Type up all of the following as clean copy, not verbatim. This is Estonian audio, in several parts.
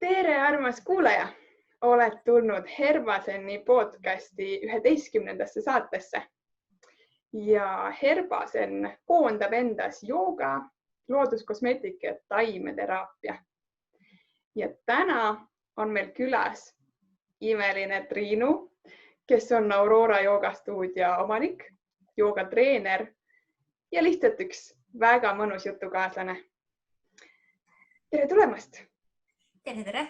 Tere, armas kuulaja! Oled tulnud Herbaseni podcasti 11. saatesse. Ja Herbasen koondab endas jooga, looduskosmeetika ja taimederaapia. Ja täna on meil külas imeline Triinu, kes on Aurora joogastuudio omanik, joogatreener ja lihtsalt üks väga mõnus jutukaaslane. Tere tulemast! Tere!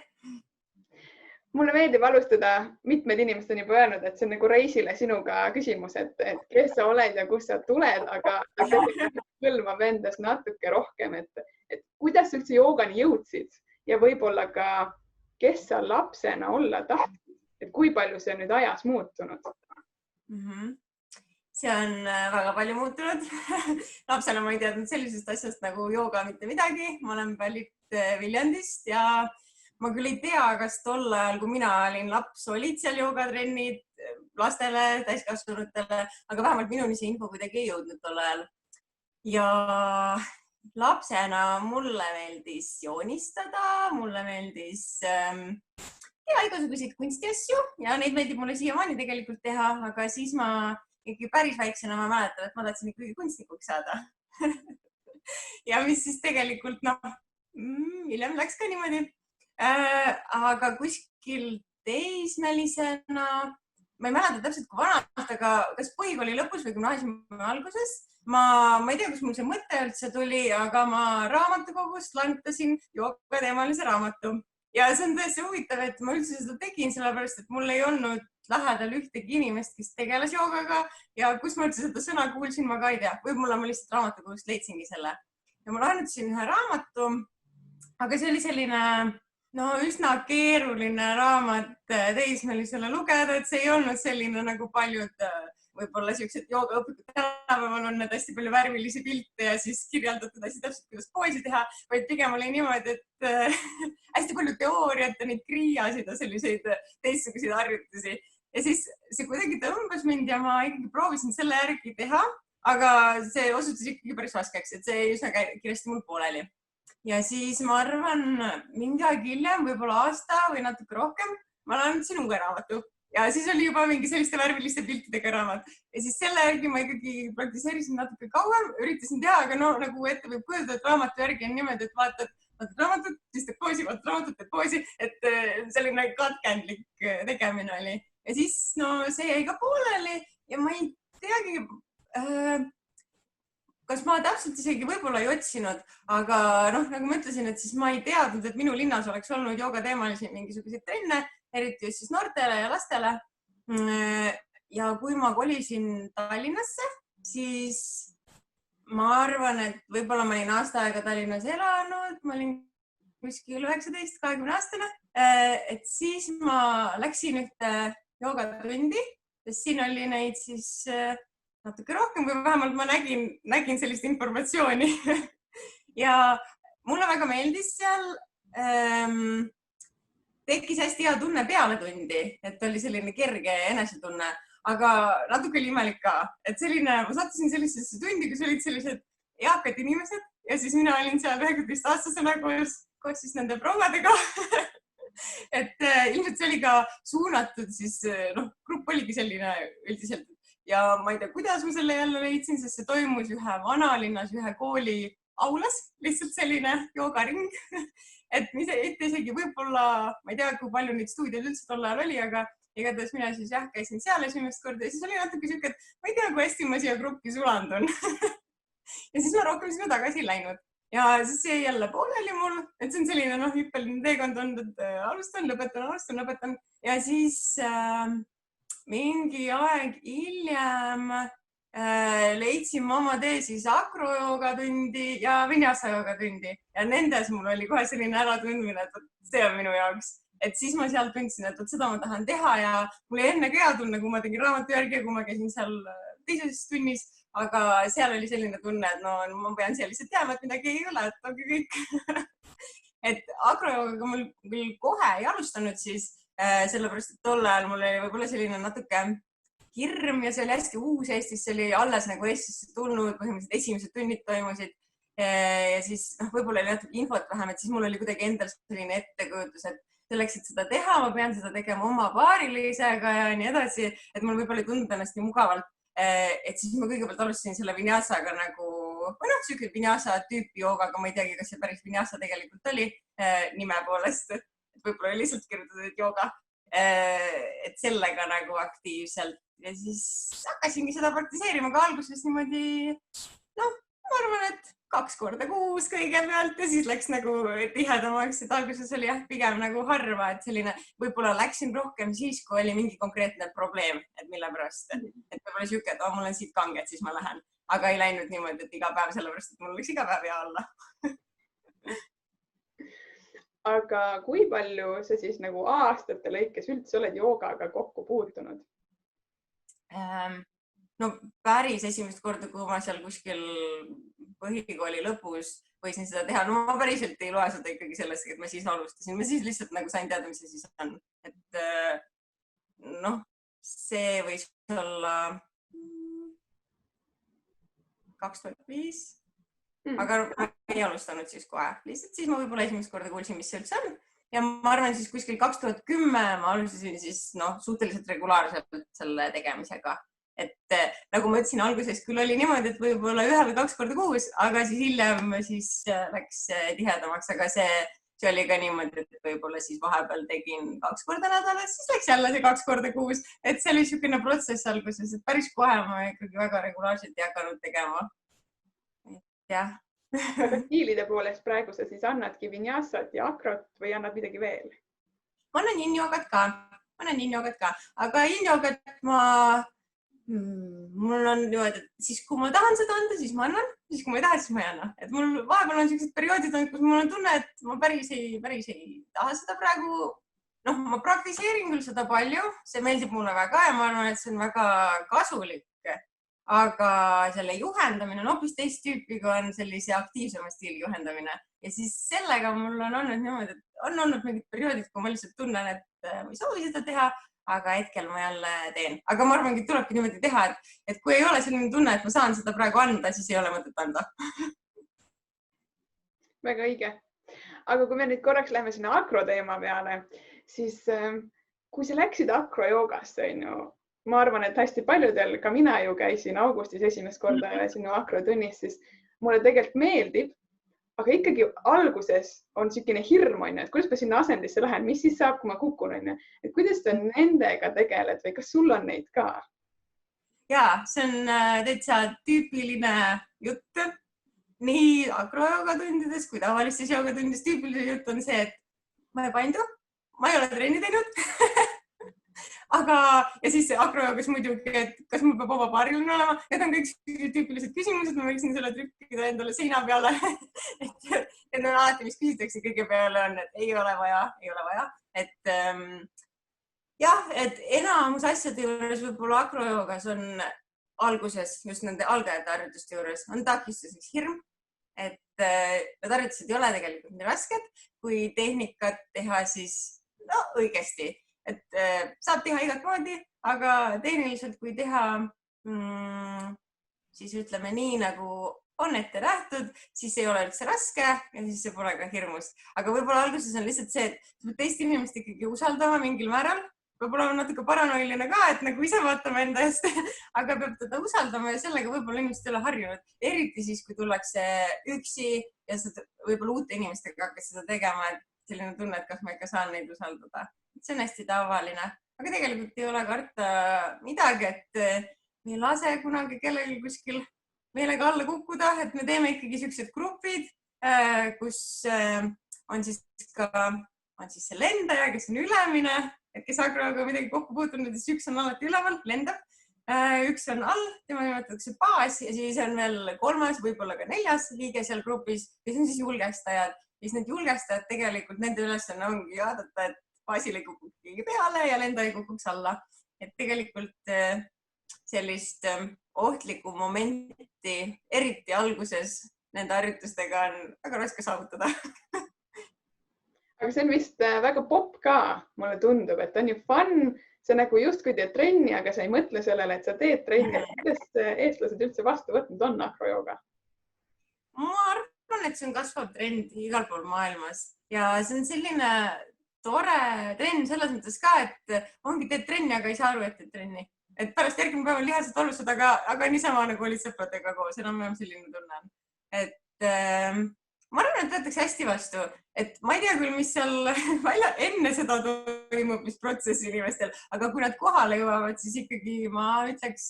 Mulle meeldib alustada, mitmed inimesed on juba öelnud, et see on nagu reisile sinuga küsimus, et kes sa oled ja kust sa tuled, aga hõlmab endas natuke rohkem, et kuidas üldse joogani jõudsid ja võib-olla ka, kes sa lapsena olla tahtsid, et kui palju see on nüüd ajas muutunud? See on väga palju muutunud. Lapsena ma ei teadnud sellisest asjast nagu jooga mitte midagi. Ma olen pärit Viljandist ja ma küll ei tea, kas tol ajal, kui mina olin laps, olid seal joogatrennid lastele, täiskasvanutele, aga vähemalt minuni see info kuidagi ei jõudnud tol ajal. Ja lapsena mulle meeldis joonistada, mulle meeldis teha igasuguseid kunstiasju ja neid meeldib mulle siiamaani tegelikult teha, aga siis ma ikkagi päris väiksena ma mäletan, et ma tahtsin ikkagi kunstnikuks saada. Ja mis siis tegelikult, hiljem läks ka niimoodi. Aga kuskil teismelisena, ma ei mäleta täpselt kui vanast, aga kas põhikooli lõpus või gümnaasiumi alguses, ma ei tea, kus mul see mõte üldse tuli, aga ma raamatukogust laenutasin joogateemalise raamatu. Ja see on tõesti huvitav, et ma üldse seda tegin, sellepärast, et mul ei olnud lähedal ühtegi inimest, kes tegeles joogaga ja kus ma üldse seda sõna kuulsin, ma ka ei tea. Võib-olla ma lihtsalt raamatukogust leidsingi selle. Ja ma laenutasin ühe raamatu, aga see oli selline üsna keeruline raamat teismelisele lugeda, et see ei olnud selline nagu paljud võib-olla siuksed joogaõpikud tänapäeval on need hästi palju värvilisi pilte ja siis kirjeldatud hästi täpselt, kuidas poosi teha, vaid pigem oli niimoodi, et hästi palju teooriat ja neid kriiasid ja selliseid teistsuguseid harjutusi. Ja siis see kuidagi tõmbas mind ja ma ikkagi proovisin selle järgi teha, aga see osutus ikkagi päris raskeks, et see üsna kiiresti mul pooleli. Ja siis ma arvan, mingi aeg hiljem, võib-olla aasta või natuke rohkem, ma laenutasin uue raamatu. Ja siis oli juba mingi selliste värviliste piltidega raamat. Ja siis selle järgi ma ikkagi praktiseerisin natuke kauem, üritasin teha, aga nagu ette võib kujuda, et raamatu järgi on niimoodi, et vaatad raamatut, siis teed poosi, vaatad raamatut, teed poosi, et selline katkendlik tegemine oli. Ja siis see jäi ka pooleli ja ma ei teagi, kas ma täpselt isegi võib-olla ei otsinud, aga nagu ma ütlesin, et siis ma ei teadnud, et minu linnas oleks olnud joogateemalisi mingisuguseid trenne, eriti just siis noortele ja lastele. Ja kui ma kolisin Tallinnasse, siis ma arvan, et võib-olla ma olin aasta aega Tallinnas elanud, ma olin kuskil 19-20 aastane, et siis ma läksin ühte joogatundi, sest siin oli neid siis natuke rohkem, kui vähemalt ma nägin sellist informatsiooni. Ja mulle väga meeldis seal, tekkis hästi hea tunne peale tundi, et oli selline kerge enesetunne, aga natuke oli imelik ka. Et selline, ma sattusin sellisesse tundi, kus olid sellised eakad inimesed ja siis mina olin seal 19-aastasena koos siis nende prouadega. Et ilmselt see oli ka suunatud, siis grupp oligi selline üldiselt. Ja ma ei tea, kuidas ma selle jälle leidsin, sest see toimus ühe vanalinnas, ühe kooli aulas, lihtsalt selline joogaring. Et isegi võib-olla, ma ei tea, kui palju neid stuudiaid üldse tol ajal oli, aga igatahes mina siis käisin seal esimest korda ja siis oli natuke siuke, et ma ei tea, kui hästi ma siia gruppi sulandun. Ja siis ma rohkem sinna tagasi ei läinud. Ja siis see jälle pooleli mul, et see on selline hüppeline teekond on, et alustan, lõpetan. Ja siis mingi aeg hiljem leidsin ma oma tee siis akrojooga-tundi ja vinyasa-jooga-tundi ja nendes mul oli kohe selline äratundmine, et see on minu jaoks. Et siis ma seal tundsin, et seda ma tahan teha ja mul oli enne hea tunne, kui ma tegin raamatu järgi, kui ma käisin seal teises tunnis, aga seal oli selline tunne, et ma pean seal lihtsalt teama, et midagi ei ole, et ongi kõik. Et akrojoogaga mul küll kohe ei alustanud siis, sellepärast, et tol ajal mul oli võib-olla selline natuke hirm ja see oli hästi uus Eestis, see oli alles nagu Eestisse tulnud, põhimõtteliselt esimesed tunnid toimusid ja siis võib-olla oli natuke infot vähem, et siis mul oli kuidagi endal selline ettekujutus, et selleks, et seda teha, ma pean seda tegema oma paarilisega ja nii edasi, et mul võib-olla ei tundunud ennast nii mugavalt, et siis ma kõigepealt alustasin selle vinyasaga nagu, või noh, siuke vinyasa tüüpi joogaga, ma ei teagi, kas see päris vinyasa tegelikult oli nime poolest, võib-olla oli lihtsalt kirjutatud jooga, et sellega nagu aktiivselt ja siis hakkasingi seda praktiseerima ka alguses niimoodi, noh, ma arvan, et 2 korda kuus kõigepealt ja siis läks nagu tihedamaks, et alguses oli jah, pigem nagu harva, et selline võib-olla läksin rohkem siis, kui oli mingi konkreetne probleem, et mille pärast, et võib-olla siuke, et mul on siit kanged, siis ma lähen, aga ei läinud niimoodi, et iga päev, sellepärast, et mul läks iga päev hea olla. Aga kui palju sa siis nagu aastate lõikes üldse oled joogaga kokku puutunud? No päris esimest korda, kui ma seal kuskil põhikooli lõpus võisin seda teha, no ma päriselt ei loe seda ikkagi sellest, et ma siis alustasin, ma siis lihtsalt nagu sain teada, mis see siis on, et noh, see võis olla 2005, aga ma ei alustanud siis kohe, lihtsalt siis ma võib-olla esimest korda kuulsin, mis see üldse on ja ma arvan siis kuskil 2010 ma alustasin siis suhteliselt regulaarselt selle tegemisega. Et nagu ma ütlesin, alguses küll oli niimoodi, et võib-olla 1 või 2 korda kuus, aga siis hiljem siis läks tihedamaks, aga see oli ka niimoodi, et võib-olla siis vahepeal tegin 2 korda nädalas, siis läks jälle see 2 korda kuus, et see oli niisugune protsess alguses, et päris kohe ma ikkagi väga regulaarselt ei hakanud tegema. Jah. Aga stiilide poolest praegu sa siis annadki vinyasat ja akrot või annad midagi veel? Ma annan yin-joogat ka, aga yin-joogat mul on niimoodi, et siis kui ma tahan seda anda, siis ma annan, siis kui ma ei taha, siis ma ei anna. Et mul vahepeal on sellised perioodid, kus mul on tunne, et ma päris ei taha seda praegu. Noh, ma praktiseerin küll seda palju, see meeldib mulle väga ja ma arvan, et see on väga kasulik. Aga selle juhendamine on hoopis teist tüüpi, kui on sellise aktiivsema stiili juhendamine. Ja siis sellega mul on olnud niimoodi, et on olnud mingid perioodid, kui ma lihtsalt tunnen, et ma ei soovi seda teha, aga hetkel ma jälle teen. Aga ma arvangi, et tulebki niimoodi teha, et kui ei ole selline tunne, et ma saan seda praegu anda, siis ei ole mõtet anda. Väga õige. Aga kui me nüüd korraks läheme sinna akro teema peale, siis kui sa läksid akrojoogasse, ma arvan, et hästi paljudel, ka mina ju käisin augustis esimest korda sinu akrotunnis, siis mulle tegelikult meeldib, aga ikkagi alguses on selline hirm, et kuidas ma sinna asendisse lähen, mis siis saab, kui ma kukun, et kuidas sa nendega tegeled või kas sul on neid ka? Jaa, see on täitsa tüüpiline jutt. Nii akrojooga tundides kui tavalistes jooga tundides tüüpiline jutt on see, et ma ei paindu, ma ei ole trenni teinud. Aga ja siis akrojoogas muidugi, et kas mul peab oma paariline olema, need on kõik tüüpilised küsimused, ma võiksin selle trükkida endale seina peale. Et on alati, mis küsitakse kõige peale on, et ei ole vaja. Et jah, et enamus asjade juures võib-olla akrojoogas on alguses, just nende algajate harjutuste juures, on takistuseks hirm. Et need harjutused ei ole tegelikult nii rasked, kui tehnikat teha siis õigesti. Et saab teha igat moodi, aga tehniliselt, kui teha, siis ütleme nii, nagu on ette nähtud, siis ei ole üldse raske ja siis see pole ka hirmus. Aga võib-olla alguses on lihtsalt see, et sa pead teist inimest ikkagi usaldama mingil määral. Võib-olla on natuke paranoiline ka, et nagu ise vaatame enda eest, aga peab teda usaldama ja sellega võib-olla inimesed ei ole harjunud. Eriti siis, kui tullakse üksi ja võib-olla uute inimestega hakkas seda tegema, et selline tunne, et kas ma ikka saan neid usaldada. See on hästi tavaline, aga tegelikult ei ole karta midagi, et me ei lase kunagi kellelgi kuskil meelega alla kukkuda, et me teeme ikkagi sellised grupid, kus on siis see lendaja, kes on ülemine, et kes akrojooga midagi kokku puutunud, siis üks on alati üleval, lendab, üks on all, tema nimetatakse baas ja siis on veel 3., võib-olla ka 4. liige seal grupis, kes on siis julgestajad. Ja siis need julgestajad tegelikult, nende ülesanne ongi vaadata, et baasil ei kukuks keegi peale ja lendaja ei kukuks alla. Et tegelikult sellist ohtlikku momenti, eriti alguses nende harjutustega on väga raske saavutada. Aga see on vist väga popp ka, mulle tundub, et on ju fun, sa nagu justkui teed trenni, aga sa ei mõtle sellele, et sa teed trenni. Kuidas eestlased üldse vastu võtnud on akrojooga? ma arvan, et see on kasvav trend igal pool maailmas ja see on selline tore trenn selles mõttes ka, et ongi teed trenni, aga ei saa aru, et teed trenni. Et pärast järgmine päev on lihased valusad, aga niisama nagu olid sõpradega koos, enam-vähem selline tunne. Et ma arvan, et võetakse hästi vastu, et ma ei tea küll, mis seal välja enne seda toimub, mis protsess inimestel, aga kui nad kohale jõuavad, siis ikkagi ma ütleks,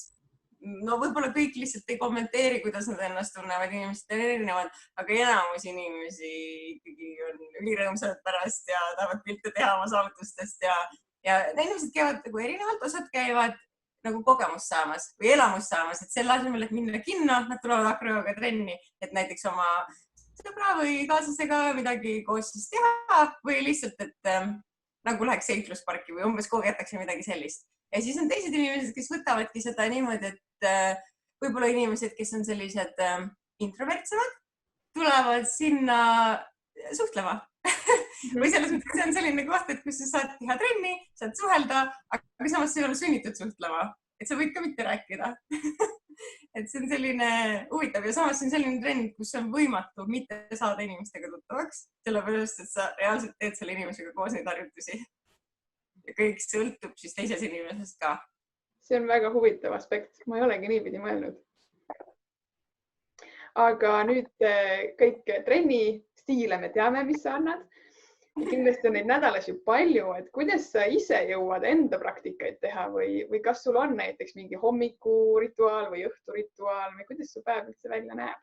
no võib-olla kõik lihtsalt ei kommenteeri, kuidas nad ennast tunnevad, inimesed on erinevad, aga enamus inimesi ikkagi on ülirõõmsad pärast ja tahavad pilte teha oma saavutustest ja inimesed käivad nagu erinevalt, osad käivad nagu kogemust saamas või elamust saamas, et selle asemel, et minna kinno, nad tulevad akrojooga trenni, et näiteks oma sõbra või kaaslasega midagi koos siis teha või lihtsalt, et nagu läheks seiklusparki või umbes kogetakse midagi sellist. Ja siis on teised inimesed, kes võtavadki seda niimoodi, et võib-olla inimesed, kes on sellised introvertsemad, tulevad sinna suhtlema. Või selles mõttes, see on selline koht, et kus sa saad teha trenni, saad suhelda, aga samas sa ei ole sunnitud suhtlema, et sa võid ka mitte rääkida. Et see on selline huvitav ja samas see on selline trend, kus on võimatu mitte saada inimestega tuttavaks, sellepärast, et sa reaalselt teed selle inimesega koos neid harjutusi. Ja kõik sõltub siis teises inimesest ka. See on väga huvitav aspekt. Ma ei olegi niipidi mõelnud. Aga nüüd kõik trenni stiile me teame, mis sa annad. Ja kindlasti on neid nädalas ju palju, et kuidas sa ise jõuad enda praktikaid teha või kas sul on näiteks mingi hommikurituaal või õhturituaal või kuidas su päev üldse välja näeb?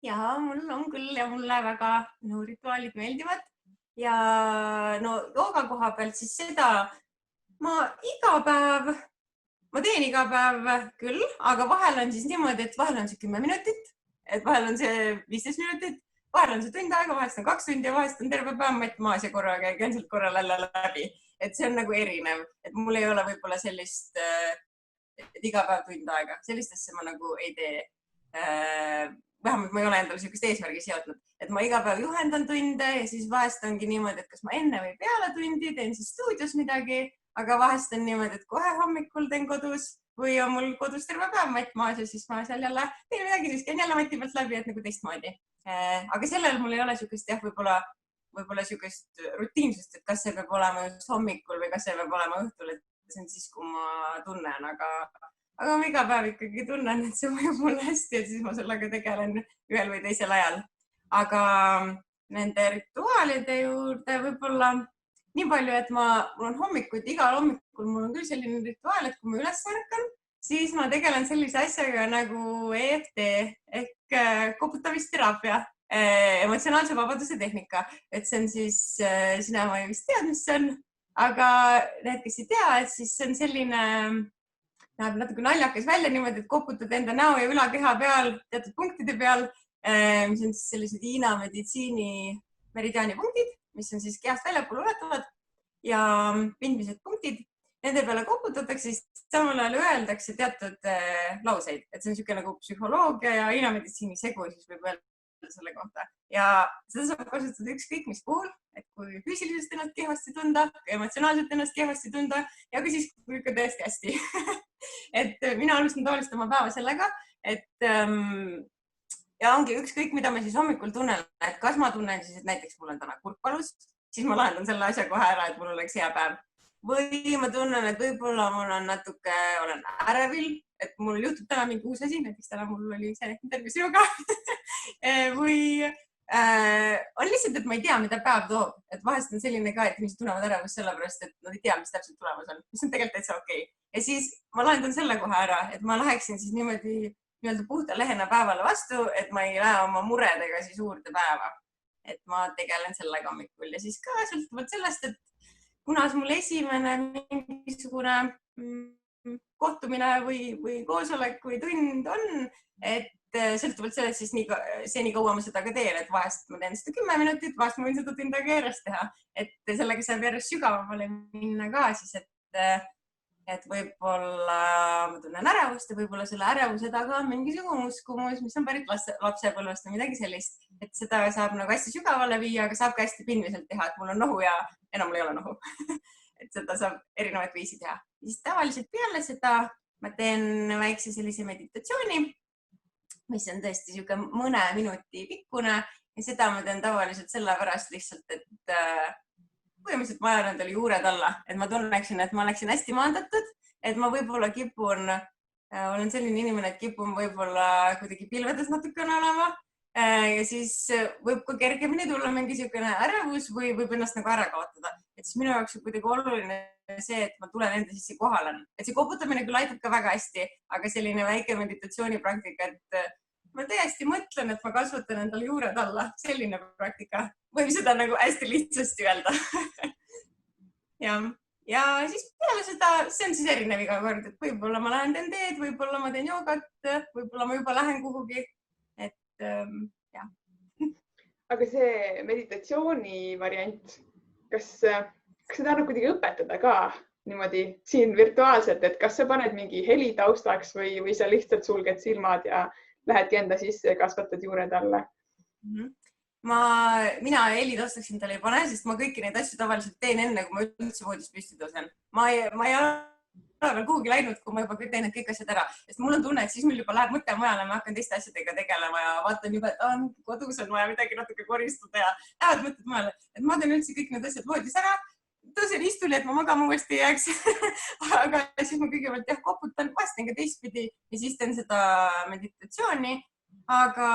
Ja, mul on küll ja mulle väga rituaalid meeldivad. Ja no jooga koha pealt siis seda ma teen iga päev küll, aga vahel on siis niimoodi, et vahel on see 10 minutit, et vahel on see 15 minutit, vahel on see tund aega, vahest on 2 tundi ja vahest on terve päev matt maas ja korraga käin sealt korra läbi. Et see on nagu erinev, et mul ei ole võib-olla sellist, et iga päev tund aega, sellistesse ma nagu ei tee. Vähemalt ma ei ole endale sellist eesmärgi seotnud, et ma iga päev juhendan tunde ja siis vahest ongi niimoodi, et kas ma enne või peale tundi teen siis stuudios midagi, aga vahest on niimoodi, et kohe hommikul teen kodus või on mul kodus terve päev matt maas ja siis ma seal jälle teen midagi, siis käin jälle mati pealt läbi, et nagu teistmoodi. Aga sellel mul ei ole sükest, jah, võib-olla sükest rutiinsust, et kas see peab olema just hommikul või kas see peab olema õhtul, et see on siis, kui ma tunnen, aga ma iga päev ikkagi tunnen, et see mõjub mulle hästi, et siis ma sellega tegelen ühel või teisel ajal. Aga nende rituaalide juurde võib-olla nii palju, et mul on hommikuid, igal hommikul mul on küll selline rituaal, et kui ma üles ärkan, siis ma tegelen sellise asjaga nagu EFT ehk koputavisteraapia, emotsionaalse vabaduse tehnika. Et see on siis, sina ma ei vist tead, mis see on, aga need, kes ei tea, et siis see on selline, näeb natuke naljakas välja niimoodi, et koputad enda näo ja ülakeha peal teatud punktide peal, mis on siis sellised Hiina meditsiini meridiaani punktid, mis on siis kehast väljapoole ulatuvad ja pindmised punktid. Nende peale koputatakse, siis samal ajal öeldakse teatud lauseid, et see on niisugune nagu psühholoogia ja Hiina meditsiini segu, siis võib öelda selle kohta. Ja seda saab kasutada ükskõik mis puhul, et kui füüsiliselt ennast kehvasti tunda, emotsionaalselt ennast kehvasti tunda ja ka siis, kui ikka tõesti hästi. Et mina alustan tavaliselt oma päeva sellega, et ja ongi ükskõik, mida ma siis hommikul tunnen, et kas ma tunnen siis, et näiteks mul on täna kurkvalus, siis ma lahendan selle asja kohe ära, et mul oleks hea päev. Või ma tunnen, et võib-olla mul on natuke, olen ärevil, et mul juhtub täna mingi uus asi, näiteks täna mul oli see tervisejoga. Või on lihtsalt, et ma ei tea, mida päev toob. Et vahest on selline ka, et inimesed tunnevad ärevust sellepärast, et nad ei tea, mis täpselt tulemas on. Mis on tegelikult täitsa okei. Ja siis ma lahendan selle kohe ära, et ma läheksin siis niimoodi puhta lehena päevale vastu, et ma ei lähe oma muredega siis uurde päeva. Et ma tegelen sellega hommikul ja siis ka sõltuvalt sellest, et kuna mul esimene mingisugune kohtumine või koosolek või tund on, et sõltuvalt sellest siis nii kaua ma seda ka teen, et vahest ma teen seda 10 minutit, vahest ma võin seda tund aega järjest teha, et sellega saab järjest sügavamale minna ka siis, et võib-olla ma tunnen ärevust ja võib-olla selle ärevuse taga on mingisugune uskumus, mis on pärit lapsepõlvest või midagi sellist, et seda saab nagu hästi sügavale viia, aga saab ka hästi pindmiselt teha, et mul on nohu ja enam mul ei ole nohu. Et seda saab erinevaid viisi teha. Siis tavaliselt peale seda ma teen väikse sellise meditatsiooni, mis on tõesti siuke mõne minuti pikkune ja seda ma teen tavaliselt sellepärast lihtsalt, et põhimõtteliselt ma ajan endale juured alla, et ma tunneksin, et ma oleksin hästi maandatud, et ma võib-olla kipun, olen selline inimene, et kipun võib-olla kuidagi pilvedes natukene olema ja siis võib ka kergemini tulla mingi siukene ärevus või võib ennast nagu ära kaotada. Et siis minu jaoks on kuidagi oluline see, et ma tulen enda sisse kohal on. Et see koputamine küll aitab ka väga hästi, aga selline väike meditatsioonipraktika, et ma täiesti mõtlen, et ma kasvatan endale juured alla. Selline praktika. Võib seda nagu hästi lihtsasti öelda. ja siis peale seda, see on siis erinev iga kord, et võib-olla ma lähen teen teed, võib-olla ma teen joogat, võib-olla ma juba lähen kuhugi. Jah. Aga see meditatsiooni variant, kas seda annab kuidagi õpetada ka niimoodi siin virtuaalselt, et kas sa paned mingi heli taustaks või sa lihtsalt sulged silmad ja lähedki enda sisse ja kasvatad juured alla? Mina heli taustaks endale ei pane, sest ma kõiki neid asju tavaliselt teen enne, kui ma üldse voodis püsti tõusen. Ma ei ole veel kuhugi läinud, kui ma juba teen need kõik asjad ära. Sest mul on tunne, et siis mul juba läheb mõte mujale, ma hakkan teiste asjadega tegelema ja vaatan juba, et kodus on vaja midagi natuke koristada ja lähevad mõtted mujale. Et ma teen üldse kõik need asjad voodis ära, tõusen istuli, et ma magama uuesti jääks. Aga siis ma kõigepealt koputan, vahest teen ka teistpidi ja siis teen seda meditatsiooni. Aga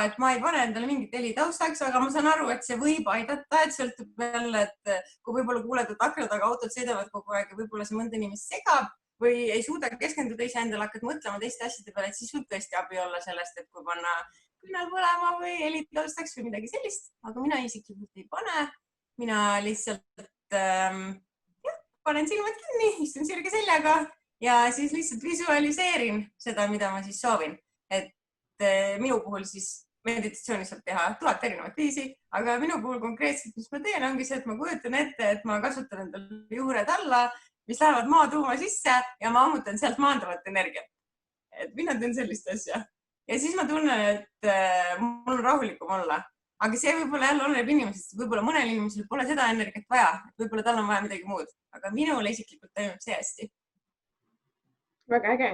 et ma ei pane endale mingit heli taustaks, aga ma saan aru, et see võib aidata, et sõltub jälle, et kui võib-olla kuuled, et akna taga autod sõidavad kogu aeg ja võib-olla see mõnda inimest segab või ei suuda keskenduda iseendale, hakkad mõtlema teiste asjade peale, et siis võib tõesti abi olla sellest, et kui panna küünal põlema või heli taustaks või midagi sellist. Aga mina isiklikult ei pane. Mina lihtsalt panen silmad kinni, istun sirge seljaga ja siis lihtsalt visualiseerin seda, mida ma siis soovin. Et minu puhul siis meditatsiooni saab teha 1000 erinevat viisi, aga minu puhul konkreetselt, mis ma teen, ongi see, et ma kujutan ette, et ma kasutan endale juured alla, mis lähevad maatuuma sisse ja ma ammutan sealt maandavat energiat. Et mina teen sellist asja. Ja siis ma tunnen, et mul on rahulikum olla. Aga see võib-olla jälle oleneb inimesest, võib-olla mõnel inimesel pole seda energiat vaja, võib-olla tal on vaja midagi muud, aga minule isiklikult toimub see hästi. Väga äge.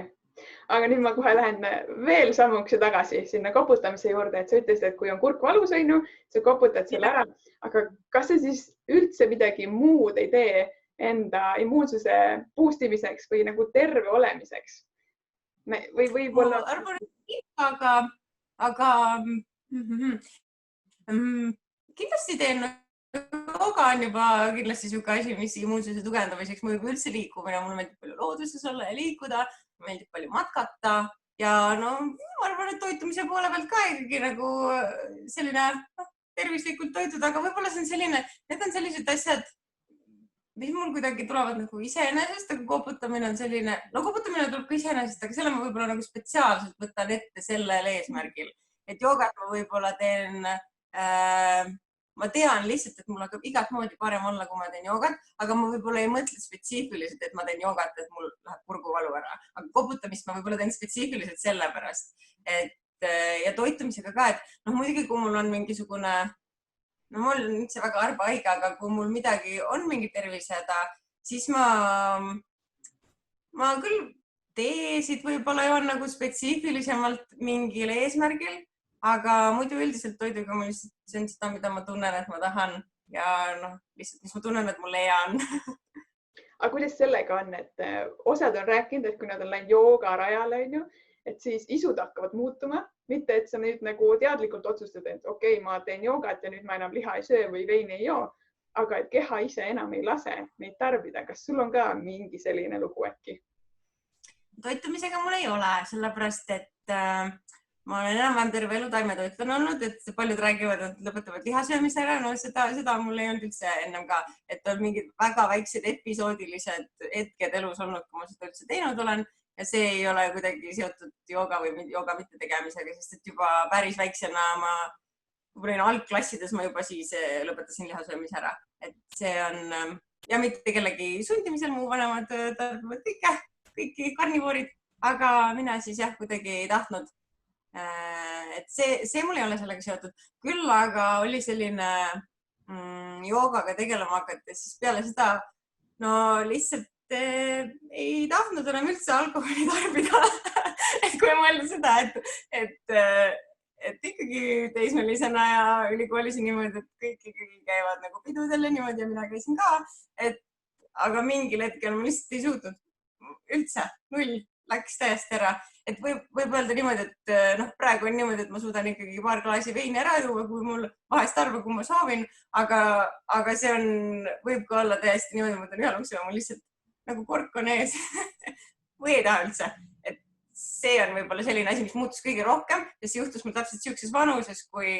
Aga nüüd ma kohe lähen veel sammukese tagasi sinna koputamise juurde, et sa ütlesid, et kui on kurk valus, sa koputad selle ära, aga kas sa siis üldse midagi muud ei tee enda immuunsuse boostimiseks või nagu terve olemiseks? Või võib-olla... Aga kindlasti teen, jooga on juba kindlasti siuke asi, mis immuunsuse tugevdamiseks mõjub üldse liikumine. Mulle meeldib palju looduses olla ja liikuda. Meeldib palju matkata ja ma arvan, et toitumise poole pealt ka ikkagi nagu selline tervislikult toituda, aga võib-olla see on selline, need on sellised asjad, mis mul kuidagi tulevad nagu iseenesest, aga koputamine on selline, koputamine tuleb ka iseenesest, aga selle ma võib-olla nagu spetsiaalselt võtan ette sellel eesmärgil, et joogat ma võib-olla teen, ma tean lihtsalt, et mul hakkab igat moodi parem olla, kui ma teen joogat, aga ma võib-olla ei mõtle spetsiifiliselt, et ma teen joogat, et mul läheb kurguvalu ära. Aga koputamist ma võib-olla teen spetsiifiliselt sellepärast. Ja toitumisega ka, et muidugi, kui mul on mingisugune, mul on üldse väga harva haige, aga kui mul midagi on mingi tervisehäda, siis ma küll teesid võib-olla joon nagu spetsiifilisemalt mingil eesmärgil, aga muidu üldiselt toiduga mul see on seda, mida ma tunnen, et ma tahan ja lihtsalt, mis ma tunnen, et mul hea on. Aga kuidas sellega on, et osad on rääkinud, et kui nad on läinud joogarajale, et siis isud hakkavad muutuma, mitte et sa nüüd nagu teadlikult otsustad, et okei, ma teen joogat ja nüüd ma enam liha ei söö või veini ei joo, aga et keha ise enam ei lase neid tarbida. Kas sul on ka mingi selline lugu äkki? Toitumisega mul ei ole, sellepärast, et ma olen enam terve elu taimetoitlane olnud, et paljud räägivad, et lõpetavad lihasöömise ära. Seda mul ei olnud üldse ennem ka, et on mingid väga väiksed episoodilised hetked elus olnud, kui ma seda üldse teinud olen ja see ei ole kuidagi seotud jooga või jooga mitte tegemisega, sest et juba päris väiksena algklassides ma juba siis lõpetasin lihasöömise ära. Et see on ja mitte kellegi sundimisel, mu vanemad tarbivad kõiki karnivoorid, aga mina siis kuidagi ei tahtnud. Et see mul ei ole sellega seotud. Küll aga oli selline joogaga tegelema hakates, siis peale seda lihtsalt ei tahtnud enam üldse alkoholi tarbida. Et kui mõelda seda, et ikkagi teismelisena ja ülikoolis niimoodi, et kõik ikkagi käivad nagu pidudel ja niimoodi ja mina käisin ka, aga mingil hetkel ma lihtsalt ei suutnud üldse, null, läks täiesti ära. Et võib öelda niimoodi, et praegu on niimoodi, et ma suudan ikkagi paar klaasi veini ära juua, kui mul vahest arva, kui ma soovin, aga see võib ka olla täiesti niimoodi, ma mõtlen ühe lonksu ja mul lihtsalt nagu kork on ees või ei taha üldse. Et see on võib-olla selline asi, mis muutus kõige rohkem ja see juhtus mul täpselt siukses vanuses, kui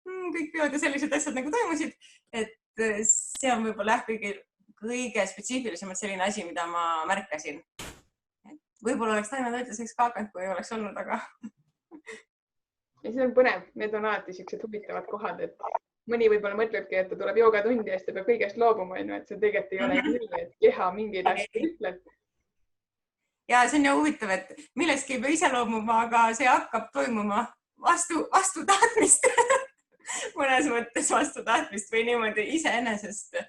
kõik peod ja sellised asjad nagu toimusid. Et see on võib-olla kõige spetsiifilisemalt selline asi, mida ma märkasin. Võib-olla oleks Taime Toitlaseks ka hakanud, kui ei oleks olnud, aga... Ja see on põnev. Need on alati siuksed huvitavad kohad, et mõni võib-olla mõtlebki, et ta tuleb joogatundi ja siis ta peab kõigest loobuma, et see tegelikult ei ole nii, et keha mingeid asju ütleb. Ja see on ju huvitav, et millestki ei pea ise loobuma, aga see hakkab toimuma vastu tahtmist. Mõnes mõttes vastu tahtmist või niimoodi iseenesest.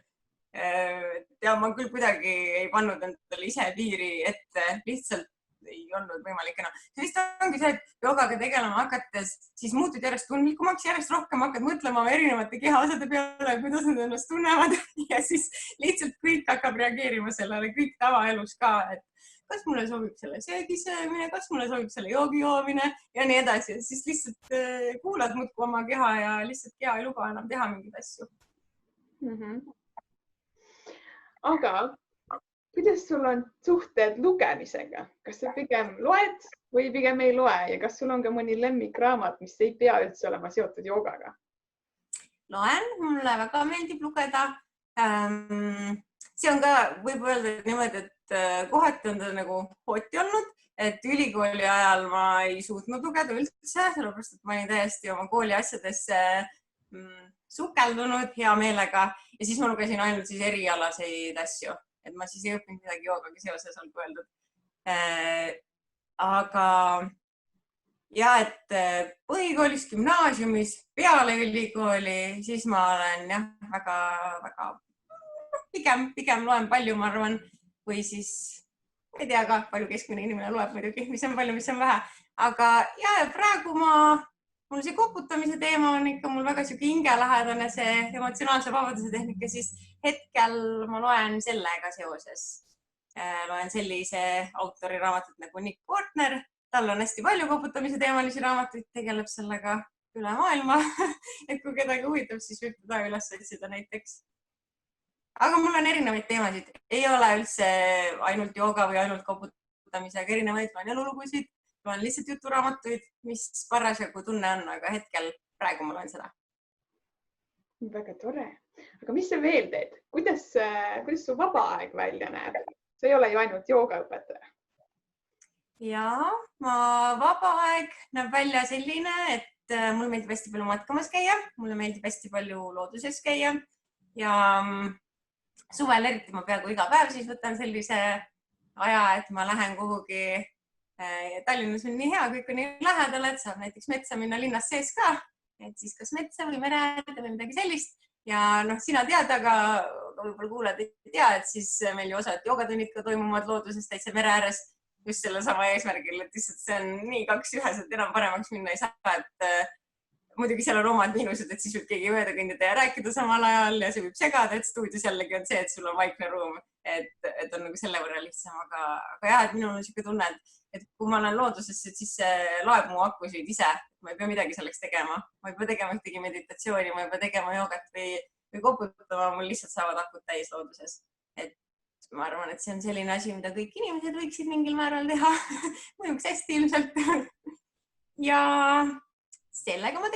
Ja ma küll kuidagi ei pannud endale ise piiri ette, lihtsalt ei olnud võimalik enam. See vist ongi see, et joogaga tegelema hakates, siis muutud järjest tundlikumaks, järjest rohkem hakkad mõtlema erinevate kehaosade peale, kuidas nad ennast tunnevad ja siis lihtsalt kõik hakkab reageerima sellele, kõik tavaelus ka, et kas mulle sobib selle söögi söömine, kas mulle sobib selle joogi joomine ja nii edasi. Siis lihtsalt kuulad muudkui oma keha ja lihtsalt keha ei luba enam teha mingeid asju. Aga kuidas sul on suhted lugemisega? Kas sa pigem loed või pigem ei loe ja kas sul on ka mõni lemmikraamat, mis ei pea üldse olema seotud joogaga? Loen, mulle väga meeldib lugeda. See on ka, võib öelda niimoodi, et kohati on ta nagu hoti olnud, et ülikooli ajal ma ei suutnud lugeda üldse, sellepärast, et ma olin täiesti oma kooli asjadesse sukeldunud hea meelega ja siis ma lugesin ainult siis erialaseid asju. Et ma siis ei õppinud midagi joogaga seoses, olgu öeldud. Aga ja, et põhikoolis, gümnaasiumis, peale ülikooli, siis ma olen jah, väga pigem loen palju, ma arvan, või siis ei tea ka, palju keskmine inimene loeb muidugi, mis on palju, mis on vähe. Aga ja praegu mul see koputamise teema on ikka mul väga siuke hingelähedane, see emotsionaalse vabaduse tehnika, siis hetkel ma loen sellega seoses. Loen sellise autori raamatut nagu Nick Portner. Tal on hästi palju koputamise teemalisi raamatuid, tegeleb sellega üle maailma. Et kui kedagi huvitab, siis võib teda üles otsida näiteks. Aga mul on erinevaid teemasid. Ei ole üldse ainult jooga või ainult koputamisega erinevaid, loen elulugusid. Loen lihtsalt juturaamatuid, mis parasjagu tunne on, aga hetkel praegu ma loen seda. Väga tore. Aga mis sa veel teed? Kuidas su vaba aeg välja näeb? Sa ei ole ju ainult joogaõpetaja. Ja, ma vaba aeg näeb välja selline, et mulle meeldib hästi palju matkamas käia. Mulle meeldib hästi palju looduses käia. Ja suvel eriti ma peaaegu iga päev siis võtan sellise aja, et ma lähen kuhugi. Tallinnas on nii hea, kõik on nii lähedal, et saab näiteks metsa minna linnas sees ka, et siis kas metsa või mere või midagi sellist. Ja sina tead, aga võib-olla kuuled ei tea, et siis meil ju osad joogatunnid ka toimuvad looduses täitsa mere ääres just selle sama eesmärgil, et lihtsalt see on nii 2-1, et enam paremaks minna ei saa, et muidugi seal on omad miinused, et siis võib keegi mööda kõndida ja rääkida samal ajal ja see võib segada, et stuudios jällegi on see, et sul on vaikne ruum, et on nagu selle võrra lihtsam, aga jah, et minul on niisugune tunne, et kui ma olen looduses, siis see laeb mu akusid ise, ma ei pea midagi selleks tegema. Ma ei pea tegema ühtegi meditatsiooni, ma ei pea tegema joogat või koputama, mul lihtsalt saavad akud täis looduses. Et ma arvan, et see on selline asi, mida kõik inimesed võiksid mingil määral teha. Mõjuks hästi ilmselt. Ja sellega ma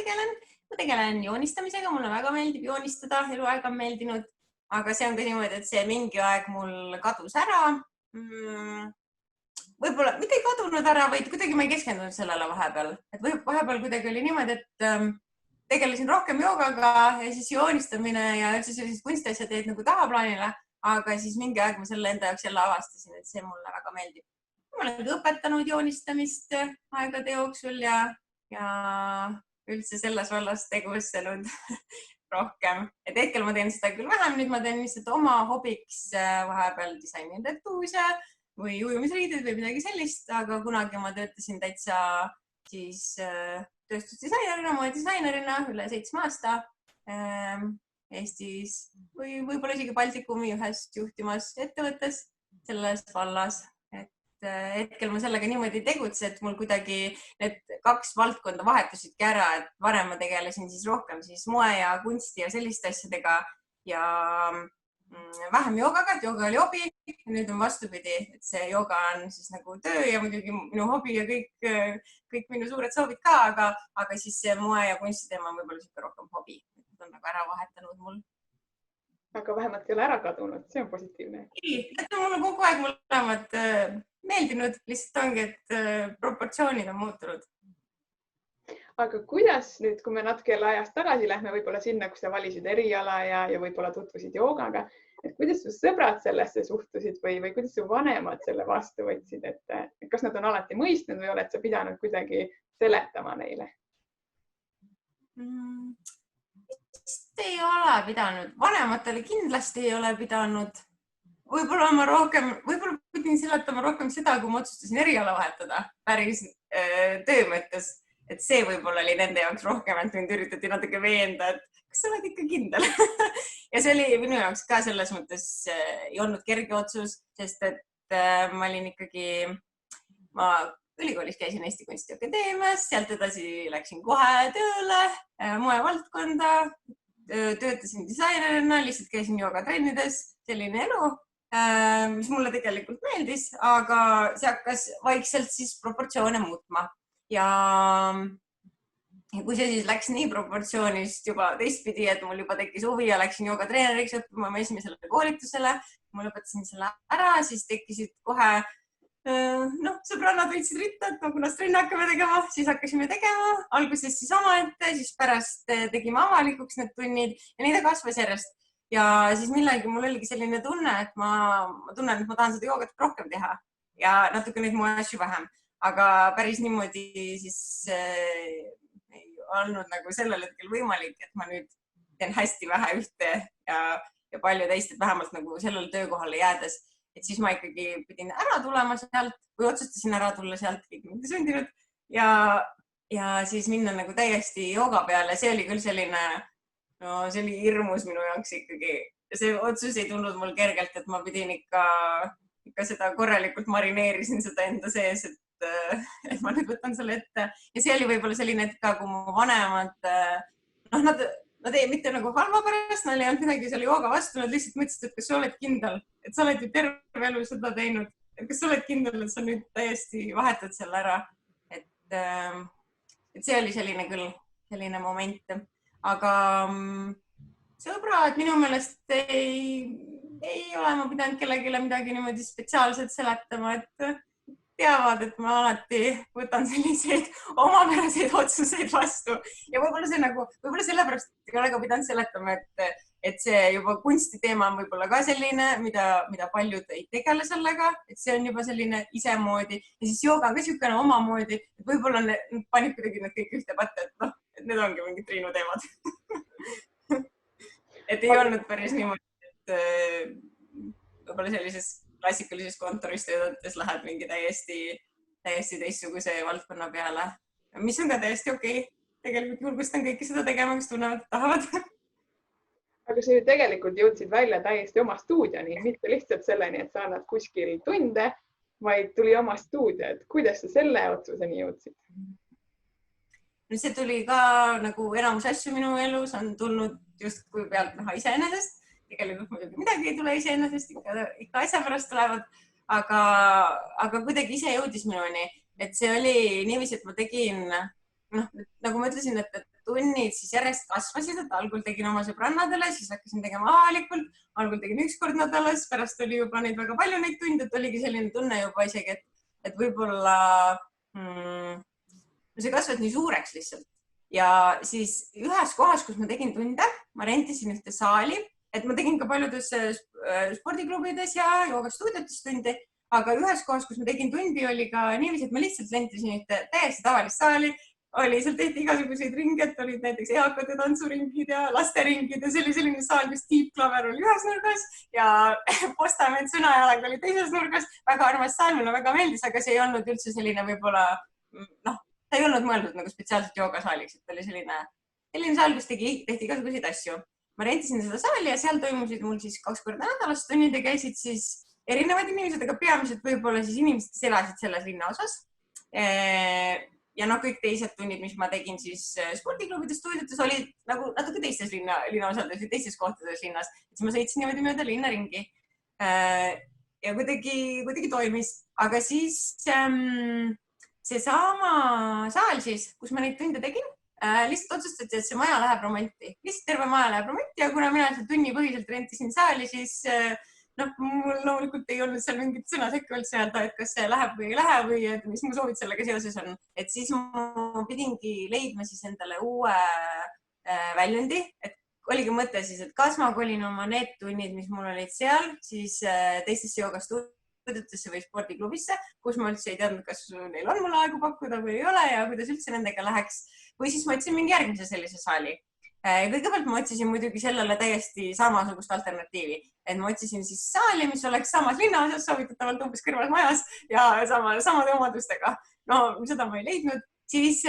tegelen joonistamisega, mulle väga meeldib joonistada, eluaeg on meeldinud, aga see on ka niimoodi, et see mingi aeg mul kadus ära. Võib-olla mitte ei kadunud ära, vaid kuidagi ma ei keskendunud sellele vahepeal. Et vahepeal kuidagi oli niimoodi, et tegelesin rohkem joogaga ja siis joonistamine ja üldse sellised kunstiasjad jäid nagu tahaplaanile, aga siis mingi aeg ma selle enda jaoks jälle avastasin, et see mulle väga meeldib. Ma olen ka õpetanud joonistamist aegade jooksul ja üldse selles vallas tegutsenud. rohkem, et hetkel ma teen seda küll vähem, nüüd ma teen lihtsalt oma hobiks vahepeal disainin tattoose või ujumisriided või midagi sellist, aga kunagi ma töötasin täitsa siis tööstusdisainerina, moedisainerina üle 7 aasta Eestis või võib-olla isegi Baltikumi ühes juhtimas ettevõttes selles vallas. Hetkel ma sellega niimoodi tegutsen, et mul kuidagi need 2 valdkonda vahetusidki ära, et varem ma tegelesin siis rohkem siis moe ja kunsti ja selliste asjadega ja vähem joogaga, et jooga oli hobi. Nüüd on vastupidi, et see jooga on siis nagu töö ja muidugi minu hobi ja kõik minu suured soovid ka, aga siis see moe ja kunsti teema on võib-olla siuke rohkem hobi. Need on nagu ära vahetanud mul. Aga vähemalt ei ole ära kadunud, see on positiivne. Ei, et mul on kogu aeg mõlemad meeldinud, lihtsalt ongi, et proportsioonid on muutunud. Aga kuidas nüüd, kui me natuke ajas tagasi lähme võib-olla sinna, kus sa valisid eriala ja võib-olla tutvusid joogaga, et kuidas su sõbrad sellesse suhtusid või kuidas su vanemad selle vastu võtsid, et kas nad on alati mõistnud või oled sa pidanud kuidagi seletama neile? Ei ole pidanud, vanematele kindlasti ei ole pidanud. Võib-olla pidin seletama rohkem seda, kui ma otsustasin eriala vahetada päris töö mõttes, et see võib-olla oli nende jaoks rohkem, et mind üritati natuke veenda, et kas sa oled ikka kindel? Ja see oli minu jaoks ka selles mõttes ei olnud kerge otsus, sest et ma olin ikkagi, ma ülikoolis käisin Eesti Kunstiakadeemias, sealt edasi läksin kohe tööle moevaldkonda, töötasin disainerina, lihtsalt käisin joogatrennides, selline elu, mis mulle tegelikult meeldis, aga see hakkas vaikselt siis proportsioone muutma. Ja kui see siis läks nii proportsioonist juba teistpidi, et mul juba tekkis huvi ja läksin joogatreeneriks õppima esimesele koolitusele, ma lõpetasin selle ära, siis tekkisid kohe sõbrannad võitsid ritta, et kuna trenni hakkame tegema, siis hakkasime tegema. Alguses siis omaette, siis pärast tegime avalikuks need tunnid ja neid kasvas järjest. Ja siis millalgi mul oligi selline tunne, et ma tunnen, et ma tahan seda joogat rohkem teha ja natuke neid moe asju vähem. Aga päris niimoodi siis ei olnud nagu sellel hetkel võimalik, et ma nüüd teen hästi vähe ühte ja palju teist, et vähemalt nagu sellele töökohale jäädes. Et siis ma ikkagi pidin ära tulema sealt või otsustasin ära tulla sealt, kõik mind ei sundinud ja siis minna nagu täiesti jooga peale. See oli küll selline, see oli hirmus minu jaoks ikkagi. See otsus ei tulnud mul kergelt, et ma pidin ikka seda korralikult marineerisin seda enda sees, et ma nüüd võtan selle ette. Ja see oli võib-olla selline hetk ka, kui mu vanemad, nad ei mitte nagu halva pärast, neil ei olnud midagi selle jooga vastu, nad lihtsalt mõtlesid, et kas sa oled kindel, et sa oled ju terve elu seda teinud, et kas sa oled kindel, et sa nüüd täiesti vahetad selle ära. Et see oli selline küll, selline moment. Aga sõbrad minu meelest ei ole ma pidanud kellelegi midagi niimoodi spetsiaalselt seletama, et teavad, et ma alati võtan selliseid omapäraseid otsuseid vastu ja võib-olla sellepärast ei ole ka pidanud seletama, et see juba kunstiteema on võib-olla ka selline, mida paljud ei tegele sellega, et see on juba selline isemoodi ja siis jooga on ka niisugune omamoodi, et võib-olla panid kuidagi need kõik ühte patta, et need ongi mingid Triinu teemad. Et ei olnud päris niimoodi, et võib-olla sellises klassikalises kontoris töötades lähed mingi täiesti teistsuguse valdkonna peale, mis on ka täiesti okei. Tegelikult julgustan kõiki seda tegema, kes tunnevad, tahavad. Aga sa ju tegelikult jõudsid välja täiesti oma stuudioni, mitte lihtsalt selleni, et sa annad kuskil tunde, vaid tuli oma stuudio. Et kuidas sa selle otsuseni jõudsid? See tuli ka nagu enamus asju minu elus on tulnud justkui pealt näha iseenesest. Tegelikult muidugi midagi ei tule iseenesest, ikka asja pärast tulevad, aga kuidagi ise jõudis minuni, et see oli niiviisi, et ma tegin, nagu ma ütlesin, et tunnid siis järjest kasvasid, et algul tegin oma sõbrannadele, siis hakkasin tegema avalikult, algul tegin 1 kord nädalas, pärast oli juba neid väga palju neid tunde, et oligi selline tunne juba isegi, et võib-olla see kasvas nii suureks lihtsalt ja siis ühes kohas, kus ma tegin tunde, ma rentisin ühte saali. Et ma tegin ka paljudes spordiklubides ja joogastuudiotes tundi, aga ühes kohas, kus ma tegin tundi, oli ka niiviisi, et ma lihtsalt rentisin ühte täiesti tavalist saali, seal tehti igasuguseid ringe, et olid näiteks eakate tantsuringid ja lasteringid ja see oli selline saal, kus Deep Clover oli ühes nurgas ja Postament Sõnajalag oli teises nurgas. Väga armas saal, mulle väga meeldis, aga see ei olnud üldse selline võib-olla, ta ei olnud mõeldud nagu spetsiaalselt joogasaaliks, et oli selline saal, kus tehti igasuguseid asju. Ma rentisin seda saali ja seal toimusid mul siis 2 korda nädalas tunnid ja käisid siis erinevad inimesed, aga peamiselt võib-olla siis inimesed, kes elasid selles linnaosas. Ja kõik teised tunnid, mis ma tegin siis spordiklubides, stuudiotes, olid nagu natuke teistes linnaosades või teistes kohtades linnas. Siis ma sõitsin niimoodi mööda linna ringi ja kuidagi toimis. Aga siis seesama saal siis, kus ma neid tunde tegin, lihtsalt otsustati, et see maja läheb remonti. Lihtsalt terve maja läheb remonti ja kuna mina seal tunnipõhiselt rentisin saali, siis mul loomulikult ei olnud seal mingit sõna sekka üldse öelda, et kas see läheb või ei lähe või et mis mu soovid sellega seoses on. Et siis ma pidingi leidma siis endale uue väljundi, et oligi mõte siis, et kas ma kolin oma need tunnid, mis mul olid seal, siis teistesse joogastuudiootesse või spordiklubisse, kus ma üldse ei teadnud, kas neil on mulle aegu pakkuda või ei ole ja kuidas üldse nendega läheks. Või siis ma otsin mingi järgmise sellise saali. Kõigepealt ma otsisin muidugi sellele täiesti samasugust alternatiivi, et ma otsisin siis saali, mis oleks samas linnaosas, soovitatavalt umbes kõrval majas ja samade omadustega. No seda ma ei leidnud. Siis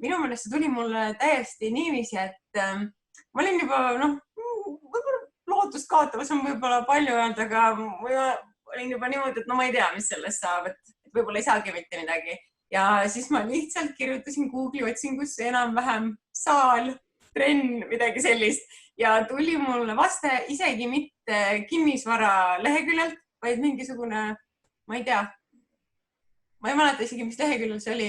minu meelest see tuli mulle täiesti niiviisi, et ma olin juba, võib-olla lootust kaotavas on võib-olla palju öelda, aga ma olin juba niimoodi, et ma ei tea, mis sellest saab, et võib-olla ei saagi mitte midagi. Ja siis ma lihtsalt kirjutasin Google'i otsingusse enam-vähem saal, trenn, midagi sellist ja tuli mulle vaste isegi mitte kinnisvara leheküljelt, vaid mingisugune, ma ei tea, ma ei mäleta isegi, mis leheküljel see oli,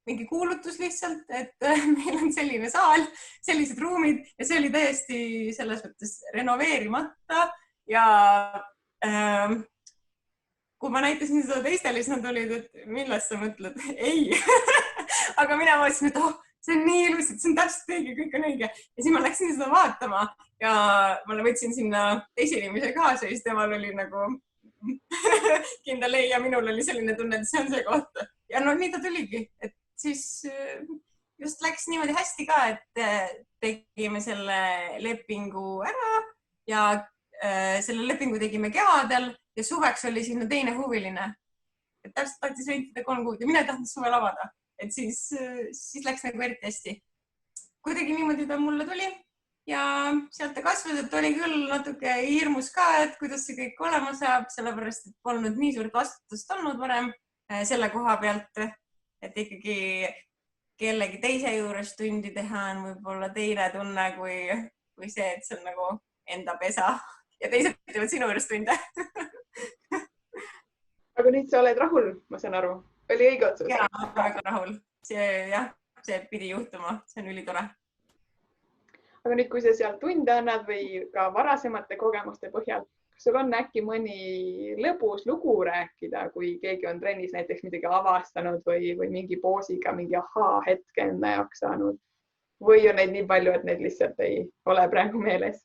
mingi kuulutus lihtsalt, et meil on selline saal, sellised ruumid ja see oli täiesti selles mõttes renoveerimata ja kui ma näitasin seda teistele, siis nad olid, et millest sa mõtled? Ei. Aga mina mõtlesin, et see on nii ilus, et see on täpselt õige, kõik on õige. Ja siis ma läksin seda vaatama ja ma võtsin sinna teise inimese kaasa ja siis temal oli nagu kindel ei ja minul oli selline tunne, et see on see koht. Ja nii ta tuligi, et siis just läks niimoodi hästi ka, et tegime selle lepingu ära ja selle lepingu tegime kevadel ja suveks oli sinna teine huviline. Et täpselt tahtis rentida 3 kuud ja mina ei tahtnud suvel avada. Et siis läks nagu eriti hästi. Kuidagi niimoodi ta mulle tuli ja sealt ta kasvas, et oli küll natuke hirmus ka, et kuidas see kõik olema saab, sellepärast, et polnud nii suurt vastutust olnud varem selle koha pealt, et ikkagi kellegi teise juures tundi teha on võib-olla teine tunne kui see, et see on nagu enda pesa ja teised teevad sinu juures tunde. Aga nüüd sa oled rahul, ma saan aru. Oli õige otsus? Jaa, väga rahul. See pidi juhtuma. See on ülitore. Aga nüüd, kui sa seal tunde annad või ka varasemate kogemuste põhjal, kas sul on äkki mõni lõbus lugu rääkida, kui keegi on trennis näiteks midagi avastanud või mingi poosiga mingi hetke enda jaoks saanud? Või on neid nii palju, et neid lihtsalt ei ole praegu meeles?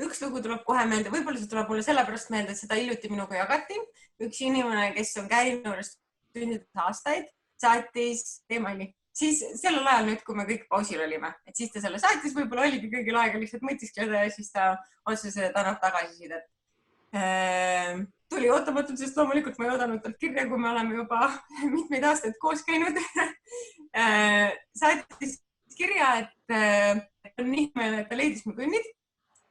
Üks lugu tuleb kohe meelde, võib-olla see tuleb mulle sellepärast meelde, et seda hiljuti minuga jagati. Üks inimene, kes on käinud juures tundides aastaid, saatis teemaili. Siis sellel ajal nüüd, kui me kõik pausil olime, et siis ta selle saatis, võib-olla oligi kõigil aega lihtsalt mõtiskleda ja siis ta otsus, et annab tagasisidet. Tuli ootamatult, sest loomulikult ma ei oodanud talt kirja, kui me oleme juba mitmeid aastaid koos käinud. Saatis kirja, et on nii meele, et ta leidis mu tunnid.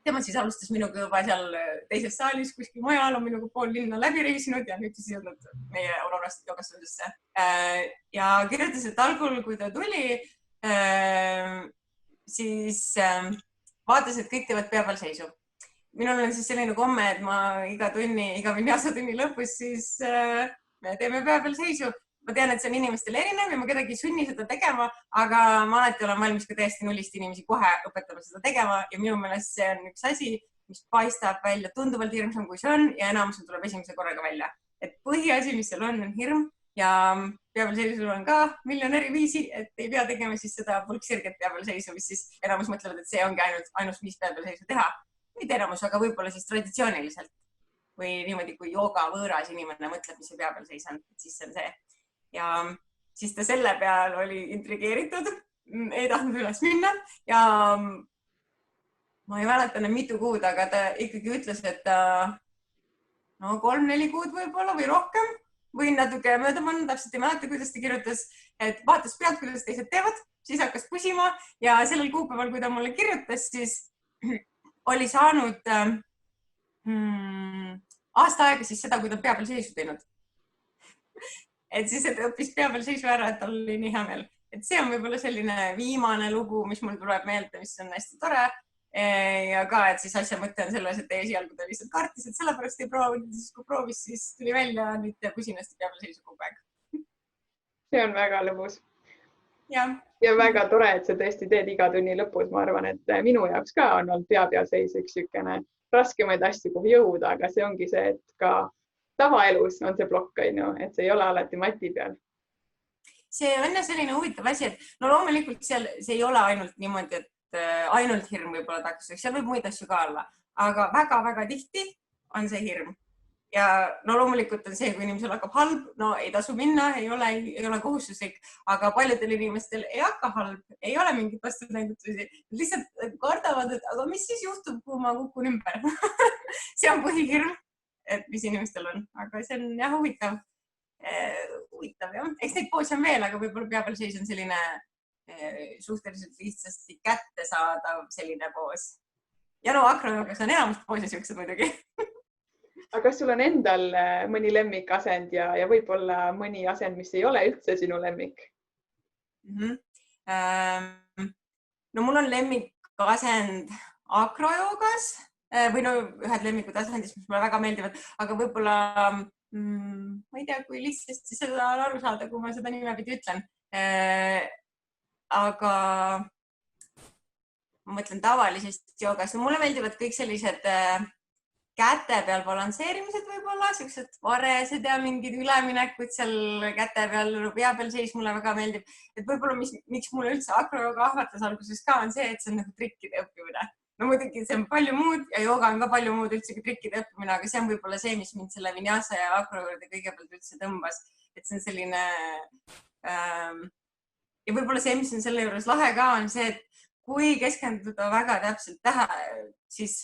Tema siis alustas minuga juba seal teises saalis kuskil mujal, on minuga pool linna läbi reisinud ja nüüd siis jõudnud meie Aurorast joogastuudiosse. Ja kirjutas, et algul, kui ta tuli, siis vaatas, et kõik teevad pea peal seisu. Minul on siis selline komme, et ma iga vinyasa tunni lõpus siis me teeme pea peal seisu. Ma tean, et see on inimestel erinev ja ma kedagi ei sunni seda tegema, aga ma alati olen valmis ka täiesti nullist inimesi kohe õpetama seda tegema ja minu meelest see on üks asi, mis paistab välja tunduvalt hirmsam, kui see on ja enamus tuleb esimese korraga välja. Et põhiasi, mis seal on hirm ja peapeal seisul on ka miljonäri viisi, et ei pea tegema siis seda pulksirget peapeal seisu, mis siis enamus mõtlevad, et see ongi ainus viis peapeal seisu teha. Mitte enamus, aga võib-olla siis traditsiooniliselt. või niimoodi, kui jooga võõras inimene mõtleb, mis see pea peal seisab, siis see on see. Ja siis ta selle peal oli intrigeeritud, ei tahtnud üles minna ja ma ei mäleta enam mitu kuud, aga ta ikkagi ütles, et no 3-4 kuud võib-olla või rohkem. Võin natuke mööda panna, täpselt ei mäleta, kuidas ta kirjutas, et vaatas pealt, kuidas teised teevad, siis hakkas pusima ja sellel kuupäeval, kui ta mulle kirjutas, siis oli saanud aasta aega siis seda, kui ta pea peal seisu teinud. Et siis et õppis pea peal seisu ära, et tal oli nii hea meel. Et see on võib-olla selline viimane lugu, mis mul tuleb meelde, mis on hästi tore. Ja ka, et siis asja mõte on selles, et esialgu ta lihtsalt kartis, et sellepärast ei proovinud, siis kui proovis, siis tuli välja, nüüd pusin hästi pea peal seisu kogu aeg. See on väga lõbus. Ja väga tore, et sa tõesti teed iga tunni lõpus. Ma arvan, et minu jaoks ka on olnud pea peal seis üks sükene raskemaid asju, kuhu jõuda, aga see ongi see, et ka tavaelus on see plokk, et see ei ole alati mati peal. See on selline huvitav asi, et no loomulikult seal see ei ole ainult niimoodi, et ainult hirm võib-olla takistuseks, seal võib muid asju ka olla, aga väga-väga tihti on see hirm. Ja no loomulikult on see, kui inimesel hakkab halb, no ei tasu minna, ei ole kohustuslik, aga paljudel inimestel ei hakka halb, ei ole mingit vastunäidutusi, lihtsalt kardavad, et aga mis siis juhtub, kui ma kukun ümber. See on põhihirm, et mis inimestel on, aga see on jah huvitav. Huvitav jah, eks neid poose on veel, aga võib-olla pea peal seis on selline suhteliselt lihtsasti kätte saadav selline poos. Ja no akrojoogas on enamus poose siuksed muidugi. Aga kas sul on endal mõni lemmikasend ja võib-olla mõni asend, mis ei ole üldse sinu lemmik? No mul on lemmikasend akrojoogas või no ühed lemmikud asendis, mis mulle väga meeldivad, aga võib-olla ma ei tea, kui lihtsasti seda on aru saada, kui ma seda nimepidi ütlen. Aga ma mõtlen tavalisest joogast. Mulle meeldivad kõik sellised käte peal balansseerimised võib-olla, siuksed varesed ja mingid üleminekud seal käte peal, pea peal seis mulle väga meeldib. Et võib-olla miks mulle üldse akrojooga ahvatles alguses ka on see, et see on nagu trikkide õppimine. No muidugi see on palju muud ja jooga on ka palju muud üldsegi trikkide õppimine, aga see on võib-olla see, mis mind selle vinyasa ja akro juurde kõigepealt üldse tõmbas. Et see on selline ja võib-olla see, mis on selle juures lahe ka, on see, et kui keskenduda väga täpselt siis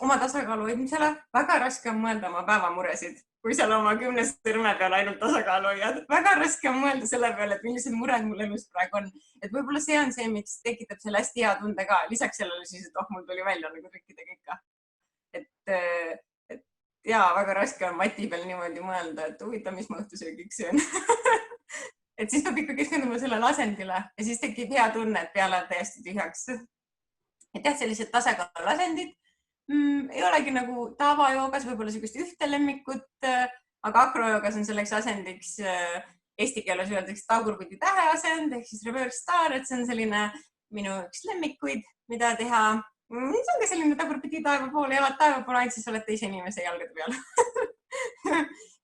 oma tasakaalu hoidmisele, väga raske on mõelda oma päevamuresid, kui seal oma 10 sõrme peal ainult tasakaalu hoiad. Väga raske on mõelda selle peale, et millised mured mul elus praegu on. Et võib-olla see on see, miks tekitab selle hästi hea tunde ka. Lisaks sellele siis, et mul tuli välja nagu trikkidega ikka. Et ja väga raske on mati peal niimoodi mõelda, et huvitav, mis ma õhtusöögiks söön. Et siis peab ikka keskenduma sellele asendile ja siis tekib hea tunne, et peale on täiesti tühjaks. Et jah, sellised tasakaalu asendid ei olegi nagu tavajoogas võib-olla sellist ühte lemmikut, aga akrojoogas on selleks asendiks eesti keeles öeldakse tagurpidi tähe asend ehk siis reverse star, et see on selline minu üks lemmikuid, mida teha. See on ka selline tagurpidi taeva poole, jalad taeva poole, ainult siis oled teise inimese jalgade peal.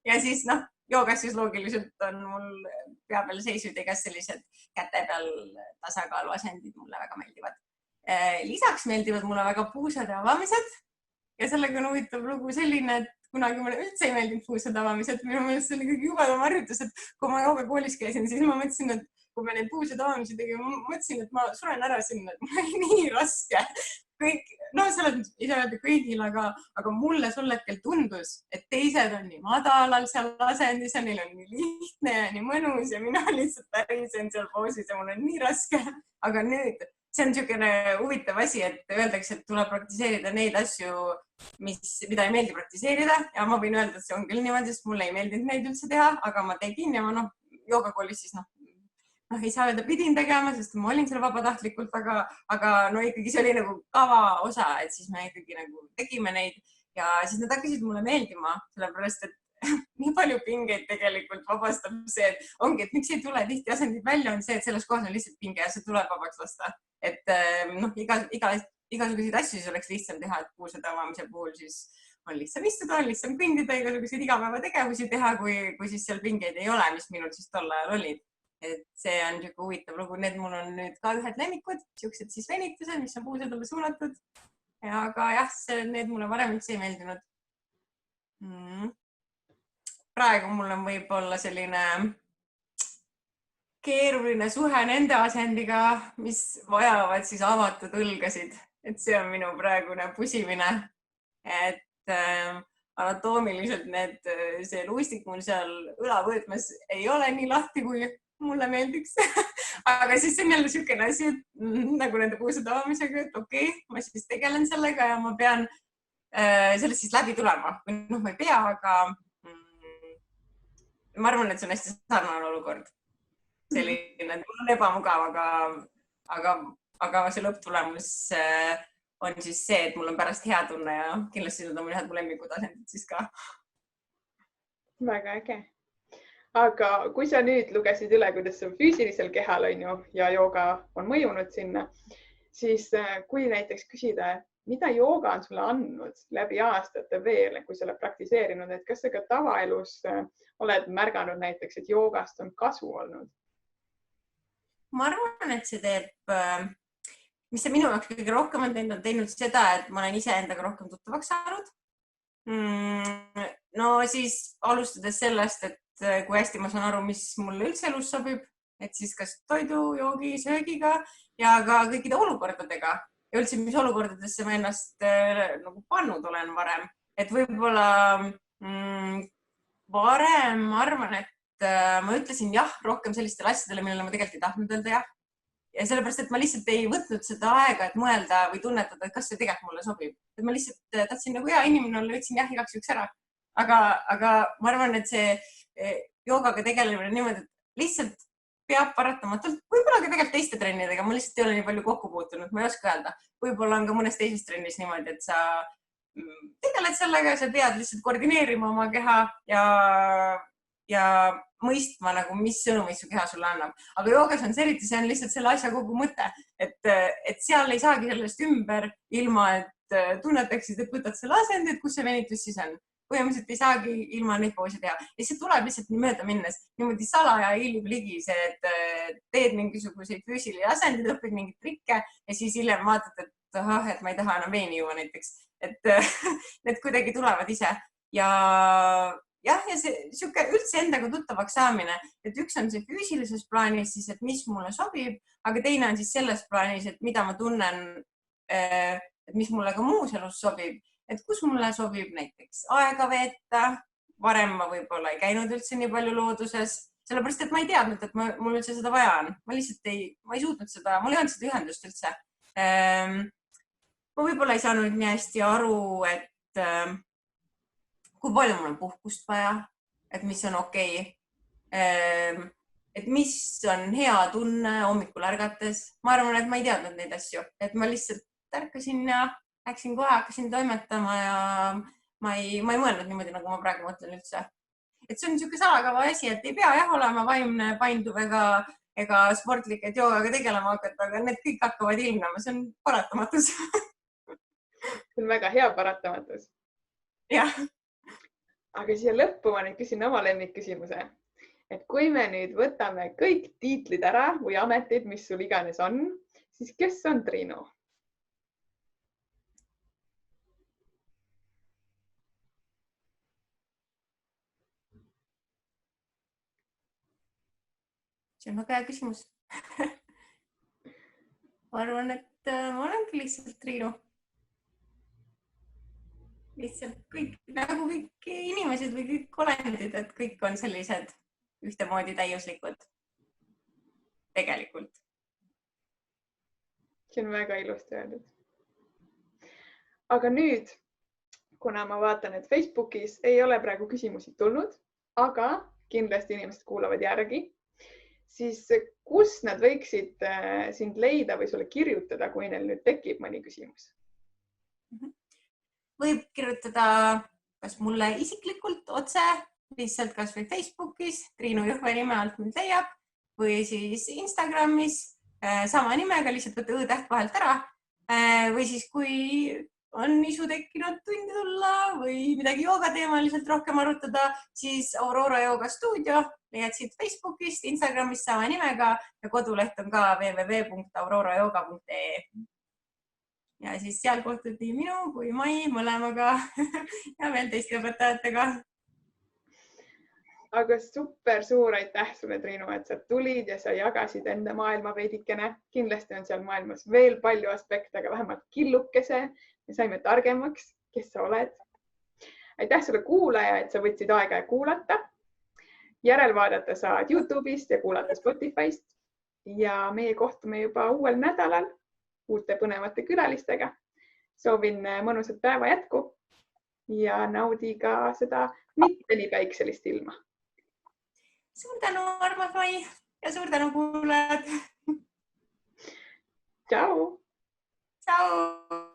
Ja siis joogas siis loogiliselt on mul pea peal seisud ja kas sellised käte peal tasakaalu asendid mulle väga meeldivad. Lisaks meeldivad mulle väga puusade avamised ja sellega on huvitav lugu selline, et kunagi mulle üldse ei meeldinud puusade avamised. Minu meelest see oli kõige jubedam harjutus, et kui ma joogakoolis käisin, siis ma mõtlesin, et kui me neid puusade avamisi tegime, ma mõtlesin, et ma suren ära sinna, et mul oli nii raske. Kõik, no seal ei saa öelda kõigil, aga mulle sul hetkel tundus, et teised on nii madalal seal asendis ja neil on nii lihtne ja nii mõnus ja mina lihtsalt pärisen seal poosis ja mul on nii raske. Aga nüüd see on niisugune huvitav asi, et öeldakse, et tuleb praktiseerida neid asju, mida ei meeldi praktiseerida ja ma võin öelda, et see on küll niimoodi, sest mulle ei meeldinud neid üldse teha, aga ma tegin ja ma joogakoolis siis ei saa öelda pidin tegema, sest ma olin seal vabatahtlikult, aga no ikkagi see oli nagu kava osa, et siis me ikkagi nagu tegime neid ja siis nad hakkasid mulle meeldima, sellepärast et nii palju pingeid tegelikult vabastab see, et ongi, et miks ei tule tihti asendid välja, on see, et selles kohas on lihtsalt pinge ja see tuleb vabaks lasta. Et igasuguseid asju siis oleks lihtsam teha, et puusade avamise puhul siis on lihtsam istuda, on lihtsam kõndida, igasuguseid igapäevategevusi teha, kui siis seal pingeid ei ole, mis minul siis tol ajal olid. Et see on niisugune huvitav lugu. Need mul on nüüd ka ühed lemmikud, siuksed siis venitused, mis on puusadele suunatud. Aga jah, need mulle varem üldse ei meeldinud. Praegu mul on võib-olla selline keeruline suhe nende asendiga, mis vajavad siis avatud õlgasid, et see on minu praegune pusimine, et anatoomiliselt see luustik mul seal õlavõõtmes ei ole nii lahti, kui mulle meeldiks. Aga siis see on jälle niisugune asi, nagu nende puusade avamisega, et okei, ma siis tegelen sellega ja ma pean sellest siis läbi tulema. Noh, ma ei pea, aga ma arvan, et see on hästi sarnane olukord. Selline, et mul on ebamugav, aga see lõpptulemus on siis see, et mul on pärast hea tunne ja kindlasti need on ühed mu lemmikud asendid siis ka. Väga äge. Aga kui sa nüüd lugesid üle, kuidas see füüsilisel kehal on ju ja jooga on mõjunud sinna, siis kui näiteks küsida, mida jooga on sulle andnud läbi aastate veel, kui sa oled praktiseerinud, et kas sa ka tavaelus oled märganud näiteks, et joogast on kasu olnud? Ma arvan, et see teeb, mis see minu jaoks kõige rohkem on teinud seda, et ma olen ise endaga rohkem tuttavaks saanud. No siis alustades sellest, et kui hästi ma saan aru, mis mulle üldse elus sobib, et siis kas toidu, joogi, söögiga ja ka kõikide olukordadega ja üldse, mis olukordadesse ma ennast nagu pannud olen varem. Et võib-olla varem ma arvan, et ma ütlesin jah rohkem sellistele asjadele, millele ma tegelikult ei tahtnud öelda jah. Ja sellepärast, et ma lihtsalt ei võtnud seda aega, et mõelda või tunnetada, et kas see tegelikult mulle sobib. Et ma lihtsalt tahtsin nagu hea inimene olla, ütlesin jah igaks juhuks ära. Aga ma arvan, et see joogaga tegelemine niimoodi, et lihtsalt peab paratamatult, võib-olla ka tegelikult teiste trennidega, ma lihtsalt ei ole nii palju kokku puutunud, ma ei oska öelda. Võib-olla on ka mõnes teises trennis niimoodi, et sa tegeled sellega ja sa pead lihtsalt koordineerima oma keha ja mõistma, nagu, mis sõnumid su keha sulle annab. Aga joogas on see eriti, see on lihtsalt selle asja kogu mõte, et seal ei saagi sellest ümber ilma, et tunnetaksid, et võtad selle asendi, et kus see venitus siis on. Põhimõtteliselt ei saagi ilma neid poose teha. Ja see tuleb lihtsalt nii mööda minnes. Niimoodi salaja hiilib ligi see, et teed mingisuguseid füüsilisi asendid, õpid mingid trikke ja siis hiljem vaatad, et ma ei taha enam veini juua näiteks. Et need kuidagi tulevad ise. Ja see siuke üldse endaga tuttavaks saamine, et üks on see füüsilises plaanis siis, et mis mulle sobib, aga teine on siis selles plaanis, et mida ma tunnen, et mis mulle ka muus elus sobib, et kus mulle sobib näiteks aega veeta. Varem ma võib-olla ei käinud üldse nii palju looduses, sellepärast, et ma ei teadnud, et mul üldse seda vaja on. Ma lihtsalt ma ei suutnud seda, mul ei olnud seda ühendust üldse. Ma võib-olla ei saanud nii hästi aru, et kui palju mul on puhkust vaja, et mis on okei, et mis on hea tunne hommikul ärgates. Ma arvan, et ma ei teadnud neid asju, et ma lihtsalt ärkasin ja läksin kohe, hakkasin toimetama ja ma ei mõelnud niimoodi, nagu ma praegu mõtlen üldse. Et see on niisugune salakava asi, et ei pea jah olema vaimne, painduv ega sportlik, et joogaga tegelema hakata, aga need kõik hakkavad ilmnema, see on paratamatus. See on väga hea paratamatus. Jah. Aga siia lõppu ma nüüd küsin oma lemmikküsimuse, et kui me nüüd võtame kõik tiitlid ära või ametid, mis sul iganes on, siis kes on Triinu? See on väga hea küsimus. Ma arvan, et ma olengi lihtsalt Triinu. Lihtsalt kõik, nagu kõik inimesed või kõik olendid, et kõik on sellised ühtemoodi täiuslikud. Tegelikult. See on väga ilusti öeldud. Aga nüüd, kuna ma vaatan, et Facebookis ei ole praegu küsimusi tulnud, aga kindlasti inimesed kuulavad järgi, siis kus nad võiksid sind leida või sulle kirjutada, kui neil nüüd tekib mõni küsimus? Võib kirjutada kas mulle isiklikult otse, lihtsalt kas või Facebookis, Triinu Jõhve nime alt mind leiab, või siis Instagramis sama nimega, lihtsalt võtta õ-täht vahelt ära. Või siis, kui on isu tekkinud tundi tulla või midagi joogateemaliselt rohkem arutada, siis Aurora Jooga Stuudio leiad siit Facebookist, Instagramist sama nimega ja koduleht on ka www.aurorajooga.ee. ja siis seal kohtuti minu kui Mai mõlemaga ja veel teiste õpetajatega. Aga super suur aitäh sulle, Triinu, et sa tulid ja sa jagasid enda maailma veidikene. Kindlasti on seal maailmas veel palju aspekte, aga vähemalt killukese. Me saime targemaks, kes sa oled. Aitäh sulle, kuulaja, et sa võtsid aega ja kuulata. Järelvaadata saad YouTube'ist ja kuulata Spotify'st. Ja meie kohtume juba uuel nädalal uute põnevate külalistega. Soovin mõnusat päeva jätku ja naudi ka seda mitte nii päikselist ilma. Suur tänu, armas Mai, ja suur tänu, kuulajad. Tšau! Tšau!